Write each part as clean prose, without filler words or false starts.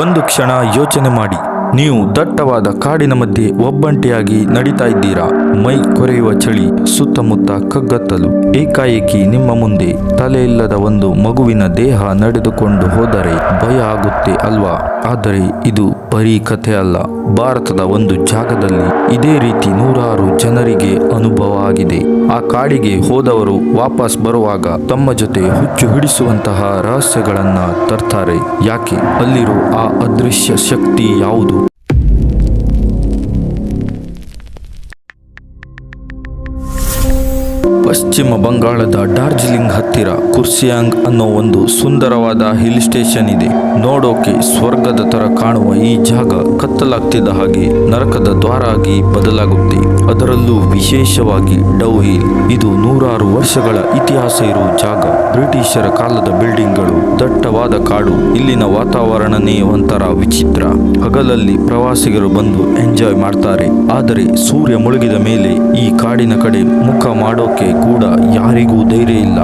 ಒಂದು ಕ್ಷಣ ಯೋಚನೆ ಮಾಡಿ, ನೀವು ದಟ್ಟವಾದ ಕಾಡಿನ ಮಧ್ಯೆ ಒಬ್ಬಂಟಿಯಾಗಿ ನಡೀತಾ ಇದ್ದೀರಾ. ಮೈ ಕೊರೆಯುವ ಚಳಿ, ಸುತ್ತಮುತ್ತ ಕಗ್ಗತ್ತಲು. ಏಕಾಏಕಿ ನಿಮ್ಮ ಮುಂದೆ ತಲೆ ಇಲ್ಲದ ಒಂದು ಮಗುವಿನ ದೇಹ ನಡೆದುಕೊಂಡು ಹೋದರೆ ಭಯ ಆಗುತ್ತೆ ಅಲ್ವಾ? ಆದರೆ ಇದು ಬರೀ ಕಥೆ ಅಲ್ಲ. ಭಾರತದ ಒಂದು ಜಾಗದಲ್ಲಿ ಇದೇ ರೀತಿ ನೂರಾರು ಜನರಿಗೆ ಅನುಭವ ಆಗಿದೆ. ಆ ಕಾಡಿಗೆ ಹೋದವರು ವಾಪಸ್ ಬರುವಾಗ ತಮ್ಮ ಜೊತೆ ಹುಚ್ಚು ಹಿಡಿಸುವಂತಹ ರಹಸ್ಯಗಳನ್ನ ತರ್ತಾರೆ. ಯಾಕೆ? ಅಲ್ಲಿರೋ ಆ ಅದೃಶ್ಯ ಶಕ್ತಿ ಯಾವುದು? ಪಶ್ಚಿಮ ಬಂಗಾಳದ ಡಾರ್ಜಿಲಿಂಗ್ ಹತ್ತಿರ ಕುರ್ಸಿಯಾಂಗ್ ಅನ್ನೋ ಒಂದು ಸುಂದರವಾದ ಹಿಲ್ ಸ್ಟೇಷನ್ ಇದೆ. ನೋಡೋಕೆ ಸ್ವರ್ಗದ ತರ ಕಾಣುವ ಈ ಜಾಗ ಕತ್ತಲಾಗ್ತಿದ್ದ ಹಾಗೆ ನರಕದ ದ್ವಾರ ಆಗಿ ಬದಲಾಗುತ್ತೆ. ಅದರಲ್ಲೂ ವಿಶೇಷವಾಗಿ ಡವ್ ಹಿಲ್. ಇದು ನೂರಾರು ವರ್ಷಗಳ ಇತಿಹಾಸ ಇರುವ ಜಾಗ. ಬ್ರಿಟಿಷರ ಕಾಲದ ಬಿಲ್ಡಿಂಗ್ಗಳು, ದಟ್ಟವಾದ ಕಾಡು. ಇಲ್ಲಿನ ವಾತಾವರಣನೇ ಒಂಥರ ವಿಚಿತ್ರ. ಹಗಲಲ್ಲಿ ಪ್ರವಾಸಿಗರು ಬಂದು ಎಂಜಾಯ್ ಮಾಡ್ತಾರೆ, ಆದರೆ ಸೂರ್ಯ ಮುಳುಗಿದ ಮೇಲೆ ಈ ಕಾಡಿನ ಕಡೆ ಮುಖ ಮಾಡೋಕೆ ಕೂಡ ಯಾರಿಗೂ ಧೈರ್ಯ ಇಲ್ಲ.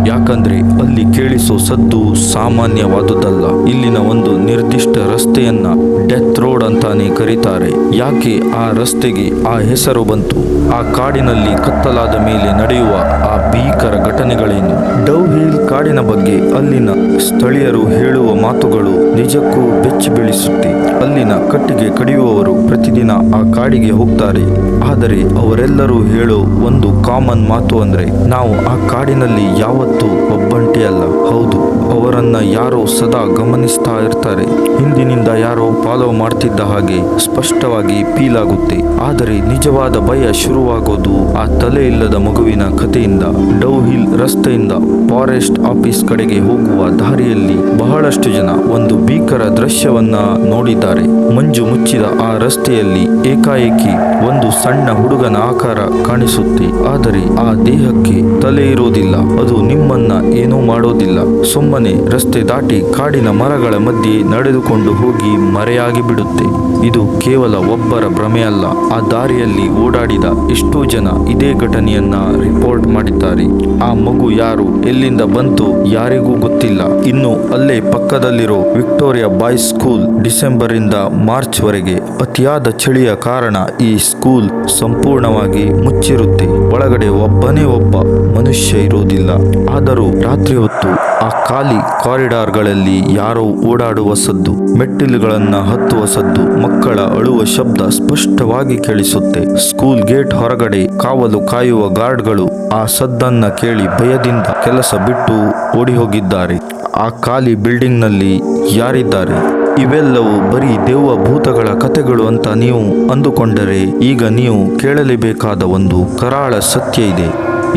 ಯಾಕಂದ್ರೆ ಅಲ್ಲಿ ಕೇಳಿಸೋ ಸದ್ದು ಸಾಮಾನ್ಯವಾದುದಲ್ಲ. ಇಲ್ಲಿನ ಒಂದು ನಿರ್ದಿಷ್ಟ ರಸ್ತೆಯನ್ನ ಡೆತ್ ರೋಡ್ ಅಂತಾನೆ ಕರೀತಾರೆ. ಯಾಕೆ ಆ ರಸ್ತೆಗೆ ಆ ಹೆಸರು ಬಂತು? ಆ ಕಾಡಿನಲ್ಲಿ ಕತ್ತಲಾದ ಮೇಲೆ ನಡೆಯುವ ಆ ಭೀಕರ ಘಟನೆಗಳೇನು? ಡವ್ ಹಿಲ್ ಕಾಡಿನ ಬಗ್ಗೆ ಅಲ್ಲಿನ ಸ್ಥಳೀಯರು ಹೇಳುವ ಮಾತುಗಳು ನಿಜಕ್ಕೂ ಬೆಚ್ಚಿ ಬೀಳಿಸುತ್ತೆ. ಅಲ್ಲಿನ ಕಟ್ಟಿಗೆ ಕಡಿಯುವವರು ಪ್ರತಿದಿನ ಆ ಕಾಡಿಗೆ ಹೋಗ್ತಾರೆ. ಆದರೆ ಅವರೆಲ್ಲರೂ ಹೇಳೋ ಒಂದು ಕಾಮನ್ ಮಾತು ಅಂದ್ರೆ, ನಾವು ಆ ಕಾಡಿನಲ್ಲಿ ಯಾವತ್ತೂ ಒಬ್ಬಂಟಿಯಲ್ಲ. ಹೌದು, ಅವರನ್ನ ಯಾರೋ ಸದಾ ಗಮನಿಸ್ತಾ ಇರ್ತಾರೆ. ಹಿಂದಿನಿಂದ ಯಾರೋ ಫಾಲೋ ಮಾಡ್ತಿದ್ದ ಹಾಗೆ ಸ್ಪಷ್ಟವಾಗಿ ಫೀಲ್ ಆಗುತ್ತೆ. ಆದರೆ ನಿಜವಾದ ಭಯ ಶುರುವಾಗೋದು ಆ ತಲೆ ಇಲ್ಲದ ಮಗುವಿನ ಕಥೆಯಿಂದ. ಡವ್ ಹಿಲ್ ರಸ್ತೆಯಿಂದ ಫಾರೆಸ್ಟ್ ಆಫೀಸ್ ಕಡೆಗೆ ಹೋಗುವ ದಾರಿಯಲ್ಲಿ ಬಹಳಷ್ಟು ಜನ ಒಂದು ಭೀಕರ ದೃಶ್ಯವನ್ನ ನೋಡಿದ್ದಾರೆ. ಮಂಜು ಮುಚ್ಚಿದ ಆ ರಸ್ತೆಯಲ್ಲಿ ಏಕಾಏಕಿ ಒಂದು ಸಣ್ಣ ಹುಡುಗನ ಆಕಾರ ಕಾಣಿಸುತ್ತೆ. ಆದರೆ ಆ ದೇಹಕ್ಕೆ ತಲೆ ಇರೋದಿಲ್ಲ. ಅದು ನಿಮ್ಮನ್ನ ಏನೂ ಮಾಡೋದಿಲ್ಲ. ಸುಮ್ಮನೆ ರಸ್ತೆ ದಾಟಿ ಕಾಡಿನ ಮರಗಳ ಮಧ್ಯೆ ನಡೆದುಕೊಂಡು ಹೋಗಿ ಮರೆಯಾಗಿ ಬಿಡುತ್ತೆ. ಇದು ಕೇವಲ ಒಬ್ಬರ ಭ್ರಮೆಯಲ್ಲ. ಆ ದಾರಿಯಲ್ಲಿ ಓಡಾಡಿದ ಎಷ್ಟೋ ಜನ ಇದೇ ಘಟನೆಯನ್ನ ರಿಪೋರ್ಟ್ ಮಾಡಿದ್ದಾರೆ. ಆ ಮಗು ಯಾರು, ಎಲ್ಲಿಂದ ಬಂತು, ಯಾರಿಗೂ ಗೊತ್ತಿಲ್ಲ. ಇನ್ನು ಅಲ್ಲೇ ಪಕ್ಕದಲ್ಲಿರೋ ವಿಕ್ಟೋರಿಯಾ ಬಾಯ್ಸ್ ಸ್ಕೂಲ್ ಡಿಸೆಂಬರ್ ಇಂದ ಮಾರ್ಚ್ ವರೆಗೆ ಅತಿಯಾದ ಚಳಿಯ ಕಾರಣ ಈ ಸ್ಕೂಲ್ ಸಂಪೂರ್ಣವಾಗಿ ಮುಚ್ಚಿರುತ್ತೆ. ಒಳಗಡೆ ಒಬ್ಬನೇ ಒಬ್ಬ ಮನುಷ್ಯ ಇರುವುದಿಲ್ಲ. ಆದರೂ ರಾತ್ರಿ ಹೊತ್ತು ಆ ಖಾಲಿ ಕಾರಿಡಾರ್ಗಳಲ್ಲಿ ಯಾರೋ ಓಡಾಡುವ ಸದ್ದು, ಮೆಟ್ಟಿಲುಗಳನ್ನ ಹತ್ತುವ ಸದ್ದು, ಮಕ್ಕಳ ಅಳುವ ಶಬ್ದ ಸ್ಪಷ್ಟವಾಗಿ ಕೇಳಿಸುತ್ತೆ. ಸ್ಕೂಲ್ ಗೇಟ್ ಹೊರಗಡೆ ಕಾವಲು ಕಾಯುವ ಗಾರ್ಡ್ಗಳು ಆ ಸದ್ದನ್ನ ಕೇಳಿ ಭಯದಿಂದ ಕೆಲಸ ಬಿಟ್ಟು ಓಡಿ ಹೋಗಿದ್ದಾರೆ. ಆ ಖಾಲಿ ಬಿಲ್ಡಿಂಗ್ ನಲ್ಲಿ ಯಾರಿದ್ದಾರೆ? ಇವೆಲ್ಲವೂ ಬರೀ ದೆವ್ವ ಭೂತಗಳ ಕಥೆಗಳು ಅಂತ ನೀವು ಅಂದುಕೊಂಡರೆ, ಈಗ ನೀವು ಕೇಳಲೇಬೇಕಾದ ಒಂದು ಕರಾಳ ಸತ್ಯ ಇದೆ.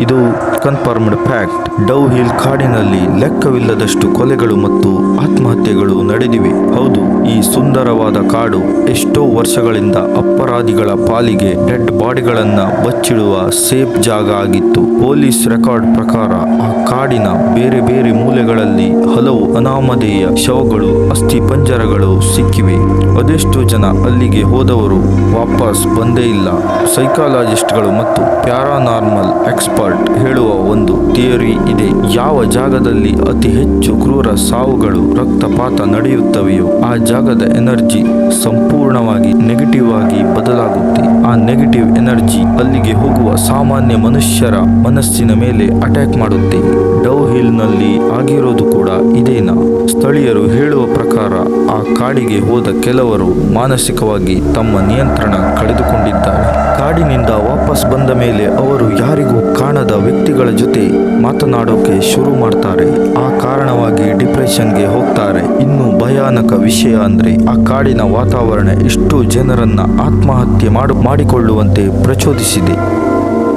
ಇದು ಕನ್ಫರ್ಮ್ಡ್ ಫ್ಯಾಕ್ಟ್. ಡವ್ ಹಿಲ್ ಕಾಡಿನಲ್ಲಿ ಲೆಕ್ಕವಿಲ್ಲದಷ್ಟು ಕೊಲೆಗಳು ಮತ್ತು ಆತ್ಮಹತ್ಯೆಗಳು ನಡೆದಿವೆ. ಹೌದು, ಈ ಸುಂದರವಾದ ಕಾಡು ಎಷ್ಟೋ ವರ್ಷಗಳಿಂದ ಅಪರಾಧಿಗಳ ಪಾಲಿಗೆ ಡೆಡ್ ಬಾಡಿಗಳನ್ನ ಬಚ್ಚಿಡುವ ಸೇಫ್ ಜಾಗ ಆಗಿತ್ತು. ಪೊಲೀಸ್ ರೆಕಾರ್ಡ್ ಪ್ರಕಾರ ಆ ಕಾಡಿನ ಬೇರೆ ಬೇರೆ ಮೂಲೆಗಳಲ್ಲಿ ಹಲವು ಅನಾಮಧೇಯ ಶವಗಳು, ಅಸ್ಥಿ ಪಂಜರಗಳು ಸಿಕ್ಕಿವೆ. ಅದೆಷ್ಟೋ ಜನ ಅಲ್ಲಿಗೆ ಹೋದವರು ವಾಪಸ್ ಬಂದೇ ಇಲ್ಲ. ಸೈಕಾಲಜಿಸ್ಟ್ಗಳು ಮತ್ತು ಪ್ಯಾರಾನಾರ್ಮಲ್ ಎಕ್ಸ್ಪರ್ಟ್ ಹೇಳುವ ಒಂದು ಥಿಯರಿ ಇದೆ. ಯಾವ ಜಾಗದಲ್ಲಿ ಅತಿ ಹೆಚ್ಚು ಕ್ರೂರ ಸಾವುಗಳು, ರಕ್ತಪಾತ ನಡೆಯುತ್ತವೆಯೋ ಆ ಜಾಗದ ಎನರ್ಜಿ ಸಂಪೂರ್ಣವಾಗಿ ನೆಗೆಟಿವ್ ಆಗಿ ಬದಲಾಗುತ್ತೆ. ಆ ನೆಗೆಟಿವ್ ಎನರ್ಜಿ ಅಲ್ಲಿಗೆ ಹೋಗುವ ಸಾಮಾನ್ಯ ಮನುಷ್ಯರ ಮನಸ್ಸಿನ ಮೇಲೆ ಅಟ್ಯಾಕ್ ಮಾಡುತ್ತೆ. ಡವ್ ಹಿಲ್ ನಲ್ಲಿ ಆಗಿರೋದು ಕೂಡ ಇದೇನಾ? ಸ್ಥಳೀಯರು ಹೇಳುವ ಪ್ರಕಾರ ಆ ಕಾಡಿಗೆ ಹೋದ ಕೆಲವರು ಮಾನಸಿಕವಾಗಿ ತಮ್ಮ ನಿಯಂತ್ರಣ ಕಳೆದುಕೊಂಡಿದ್ದಾರೆ. ಕಾಡಿನಿಂದ ವಾಪಸ್ ಬಂದ ಮೇಲೆ ಅವರು ಯಾರಿಗೂ ಕಾಣದ ವ್ಯಕ್ತಿಗಳ ಜೊತೆ ಮಾತನಾಡೋಕೆ ಶುರು ಮಾಡ್ತಾರೆ. ಆ ಕಾರಣವಾಗಿ ಡಿಪ್ರೆಷನ್ಗೆ ಹೋಗ್ತಾರೆ. ಇನ್ನು ಭಯಾನಕ ವಿಷಯ ಅಂದ್ರೆ, ಆ ಕಾಡಿನ ವಾತಾವರಣ ಎಷ್ಟೋ ಜನರನ್ನ ಆತ್ಮಹತ್ಯೆ ಮಾಡಿಕೊಳ್ಳುವಂತೆ ಪ್ರಚೋದಿಸಿದೆ.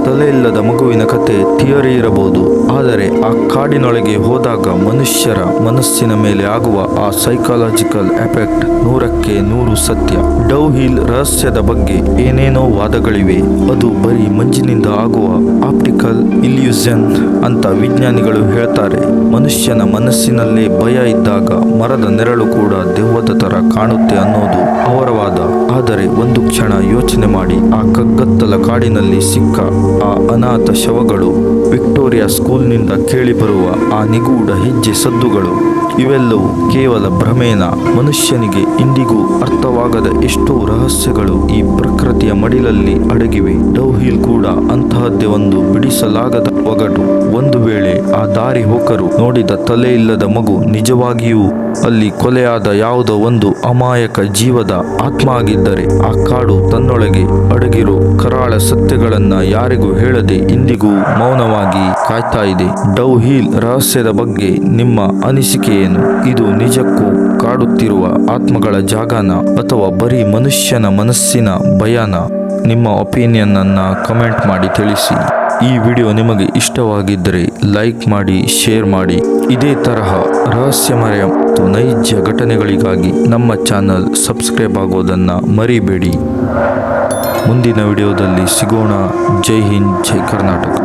ತಲೆ ಇಲ್ಲದ ಮಗುವಿನ ಕತೆ ಥಿಯರಿ ಇರಬಹುದು, ಆದರೆ ಆ ಕಾಡಿನೊಳಗೆ ಹೋದಾಗ ಮನುಷ್ಯರ ಮನಸ್ಸಿನ ಮೇಲೆ ಆಗುವ ಆ ಸೈಕಾಲಜಿಕಲ್ ಎಫೆಕ್ಟ್ 100ಕ್ಕೆ 100 ಸತ್ಯ. ಡವ್ ಹಿಲ್ ರಹಸ್ಯದ ಬಗ್ಗೆ ಏನೇನೋ ವಾದಗಳಿವೆ. ಅದು ಬರೀ ಮಂಜಿನಿಂದ ಆಗುವ ಆಪ್ಟಿಕಲ್ ಇಲ್ಯೂಷನ್ ಅಂತ ವಿಜ್ಞಾನಿಗಳು ಹೇಳ್ತಾರೆ. ಮನುಷ್ಯನ ಮನಸ್ಸಿನಲ್ಲೇ ಭಯ ಇದ್ದಾಗ ಮರದ ನೆರಳು ಕೂಡ ದೆವ್ವದ ತರ ಕಾಣುತ್ತೆ ಅನ್ನೋದು ಅವರ ವಾದ. ಆದರೆ ಒಂದು ಕ್ಷಣ ಯೋಚನೆ ಮಾಡಿ, ಆ ಕಗ್ಗತ್ತಲ ಕಾಡಿನಲ್ಲಿ ಸಿಕ್ಕ ಆ ಅನಾಥ ಶವಗಳು, ವಿಕ್ಟೋರಿಯಾ ಸ್ಕೂಲ್ನಿಂದ ಕೇಳಿಬರುವ ಆ ನಿಗೂಢ ಹೆಜ್ಜೆ ಸದ್ದುಗಳು ಇವೆಲ್ಲವೂ ಕೇವಲ ಭ್ರಮೇನ. ಮನುಷ್ಯನಿಗೆ ಇಂದಿಗೂ ಅರ್ಥವಾಗದ ಎಷ್ಟೋ ರಹಸ್ಯಗಳು ಈ ಪ್ರಕೃತಿಯ ಮಡಿಲಲ್ಲಿ ಅಡಗಿವೆ. ಡವ್ ಹಿಲ್ ಕೂಡ ಅಂತಹದ್ದೇ ಒಂದು ಬಿಡಿಸಲಾಗದ ಒಗಟು. ಒಂದು ವೇಳೆ ಆ ದಾರಿ ಹೋಕರು ನೋಡಿದ ತಲೆ ಇಲ್ಲದ ಮಗು ನಿಜವಾಗಿಯೂ ಅಲ್ಲಿ ಕೊಲೆಯಾದ ಯಾವುದೋ ಒಂದು ಅಮಾಯಕ ಜೀವದ ಆತ್ಮ ಆಗಿದ್ದರೆ, ಆ ಕಾಡು ತನ್ನೊಳಗೆ ಅಡಗಿರೋ ಕರಾಳ ಸತ್ಯಗಳನ್ನ ಯಾರಿಗೂ ಹೇಳದೆ ಇಂದಿಗೂ ಮೌನವಾಗಿ ಕಾಯ್ತಾ ಇದೆ. ಡವ್ ಹಿಲ್ ರಹಸ್ಯದ ಬಗ್ಗೆ ನಿಮ್ಮ ಅನಿಸಿಕೆ ಏನು? ಇದು ನಿಜಕ್ಕೂ ಕಾಡುತ್ತಿರುವ ಆತ್ಮಗಳ ಜಾಗನ ಅಥವಾ ಬರೀ ಮನುಷ್ಯನ ಮನಸ್ಸಿನ ಭಯನ? ನಿಮ್ಮ ಒಪಿನಿಯನ್ ಅನ್ನ ಕಮೆಂಟ್ ಮಾಡಿ ತಿಳಿಸಿ. ಈ ವಿಡಿಯೋ ನಿಮಗೆ ಇಷ್ಟವಾಗಿದ್ದರೆ ಲೈಕ್ ಮಾಡಿ, ಶೇರ್ ಮಾಡಿ. ಇದೇ ತರಹ ರಹಸ್ಯಮಯ ಮತ್ತು ನೈಜ ಘಟನೆಗಳಿಗಾಗಿ ನಮ್ಮ ಚಾನಲ್ ಸಬ್ಸ್ಕ್ರೈಬ್ ಆಗೋದನ್ನು ಮರಿಬೇಡಿ. ಮುಂದಿನ ವಿಡಿಯೋದಲ್ಲಿ ಸಿಗೋಣ. ಜೈ ಹಿಂದ್, ಜೈ ಕರ್ನಾಟಕ.